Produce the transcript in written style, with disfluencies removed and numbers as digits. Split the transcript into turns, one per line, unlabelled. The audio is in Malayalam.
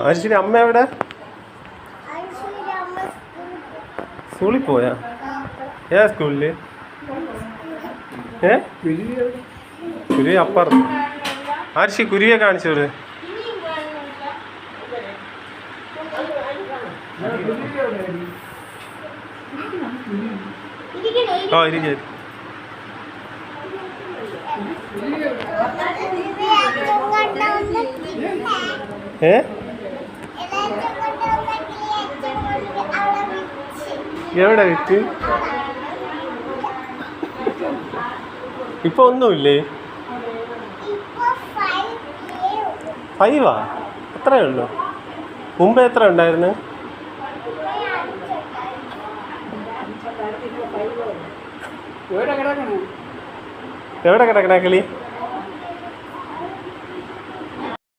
ആഴ്ചയിൽ അമ്മ എവിടെ? സ്കൂളിൽ പോയാ? ഏതാ സ്കൂളില്? കുരുവി അപ്പുറത്ത്. ആർഷി കുരുവിയെ കാണിച്ചോട്. ആ ഇരിക്കേ. എവിടെ വിറ്റ്? ഇപ്പൊ ഒന്നുമില്ലേ? 5 അത്രയേ ഉള്ളൂ. മുമ്പ് എത്ര ഉണ്ടായിരുന്നു? എവിടെ കിടക്കണ കിളി?